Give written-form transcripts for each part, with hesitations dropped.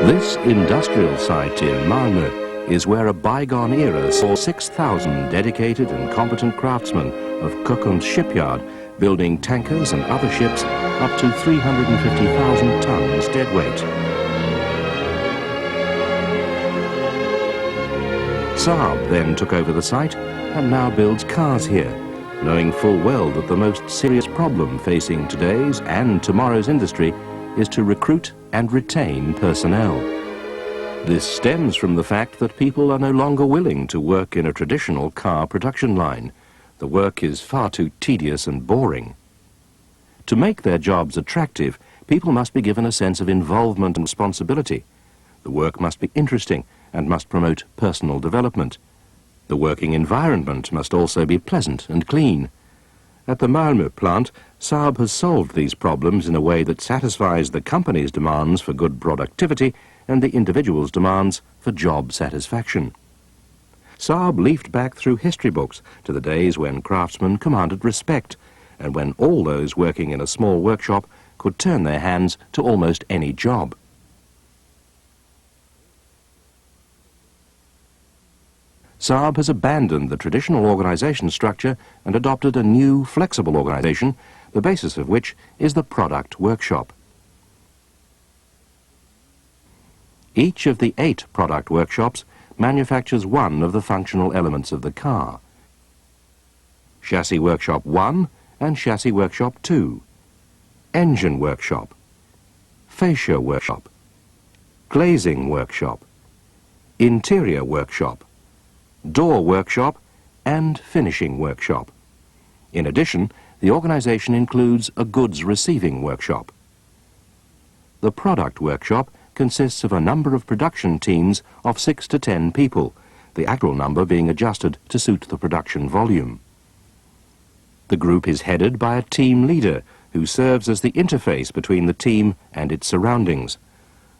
This industrial site in Malmo is where a bygone era saw 6,000 dedicated and competent craftsmen of Kockums shipyard building tankers and other ships up to 350,000 tons deadweight. Saab then took over the site and now builds cars here, knowing full well that the most serious problem facing today's and tomorrow's industry is to recruit and retain personnel. This stems from the fact that people are no longer willing to work in a traditional car production line. The work is far too tedious and boring. To make their jobs attractive, people must be given a sense of involvement and responsibility. The work must be interesting and must promote personal development. The working environment must also be pleasant and clean. At the Malmo plant, Saab has solved these problems in a way that satisfies the company's demands for good productivity and the individual's demands for job satisfaction. Saab leafed back through history books to the days when craftsmen commanded respect and when all those working in a small workshop could turn their hands to almost any job. Saab has abandoned the traditional organization structure and adopted a new, flexible organization, the basis of which is the product workshop. Each of the 8 product workshops manufactures one of the functional elements of the car. Chassis Workshop 1 and Chassis Workshop 2, Engine Workshop, Fascia Workshop, Glazing Workshop, Interior Workshop, Door Workshop and Finishing Workshop. In addition, the organization includes a goods receiving workshop. The product workshop consists of a number of production teams of 6 to 10 people, the actual number being adjusted to suit the production volume. The group is headed by a team leader who serves as the interface between the team and its surroundings.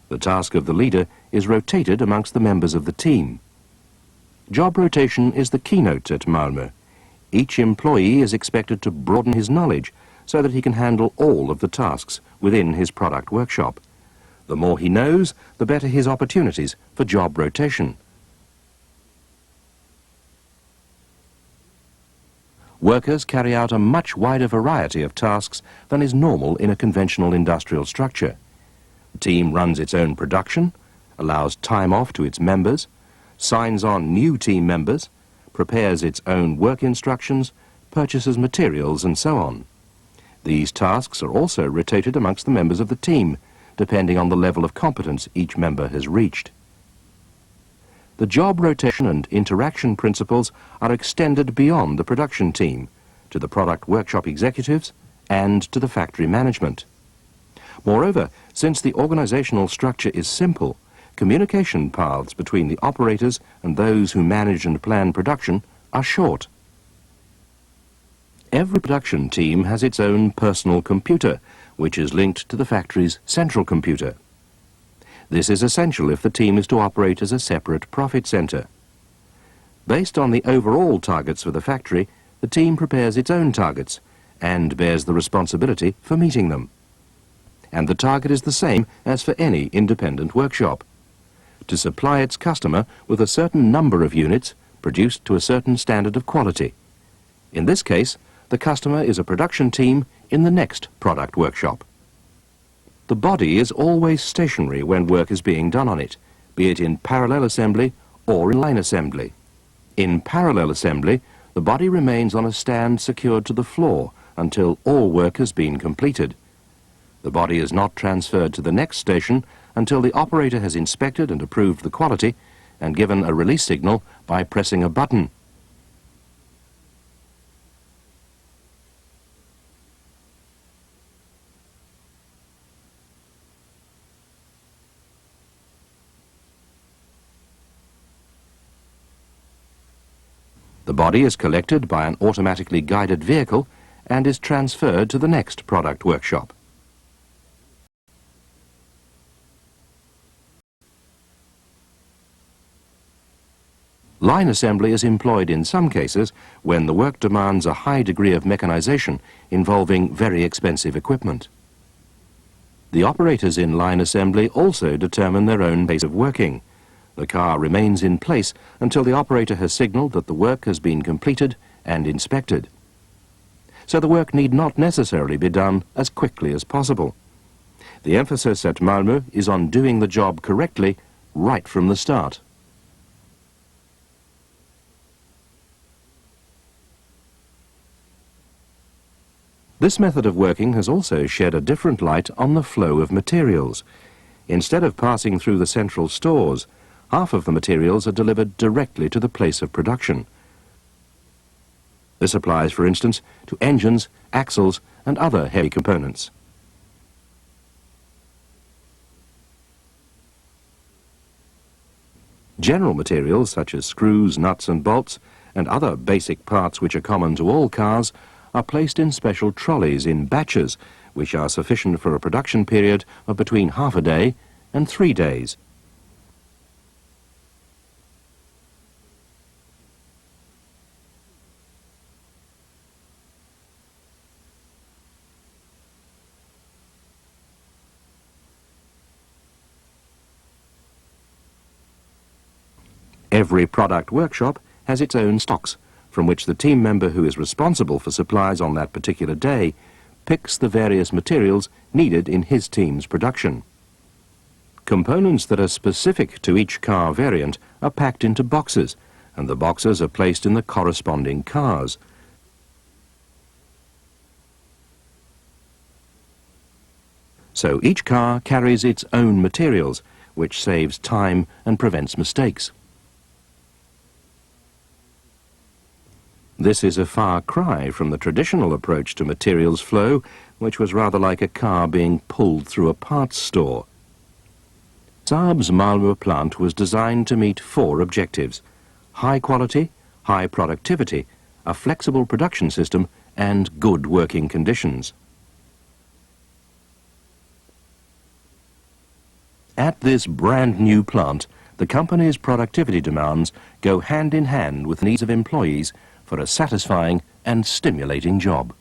The task of the leader is rotated amongst the members of the team. Job rotation is the keynote at Malmo. Each employee is expected to broaden his knowledge so that he can handle all of the tasks within his product workshop. The more he knows, the better his opportunities for job rotation. Workers carry out a much wider variety of tasks than is normal in a conventional industrial structure. The team runs its own production, allows time off to its members, signs on new team members, prepares its own work instructions, purchases materials and so on. These tasks are also rotated amongst the members of the team, depending on the level of competence each member has reached. The job rotation and interaction principles are extended beyond the production team, to the product workshop executives and to the factory management. Moreover, since the organizational structure is simple, communication paths between the operators and those who manage and plan production are short. Every production team has its own personal computer, which is linked to the factory's central computer. This is essential if the team is to operate as a separate profit center. Based on the overall targets for the factory, the team prepares its own targets and bears the responsibility for meeting them. And the target is the same as for any independent workshop: to supply its customer with a certain number of units produced to a certain standard of quality. In this case, the customer is a production team in the next product workshop. The body is always stationary when work is being done on it, be it in parallel assembly or in line assembly. In parallel assembly, the body remains on a stand secured to the floor until all work has been completed. The body is not transferred to the next station until the operator has inspected and approved the quality and given a release signal by pressing a button. The body is collected by an automatically guided vehicle and is transferred to the next product workshop. Line assembly is employed in some cases when the work demands a high degree of mechanization involving very expensive equipment. The operators in line assembly also determine their own pace of working. The car remains in place until the operator has signalled that the work has been completed and inspected. So the work need not necessarily be done as quickly as possible. The emphasis at Malmo is on doing the job correctly right from the start. This method of working has also shed a different light on the flow of materials. Instead of passing through the central stores, half of the materials are delivered directly to the place of production. This applies, for instance, to engines, axles and other heavy components. General materials such as screws, nuts and bolts and other basic parts which are common to all cars are placed in special trolleys in batches which are sufficient for a production period of between half a day and 3 days. Every product workshop has its own stocks, from which the team member who is responsible for supplies on that particular day picks the various materials needed in his team's production. Components that are specific to each car variant are packed into boxes, and the boxes are placed in the corresponding cars. So each car carries its own materials, which saves time and prevents mistakes. This is a far cry from the traditional approach to materials flow, which was rather like a car being pulled through a parts store. Saab's Malmo plant was designed to meet 4 objectives: high quality, high productivity, a flexible production system and good working conditions. At this brand new plant, the company's productivity demands go hand in hand with the needs of employees for a satisfying and stimulating job.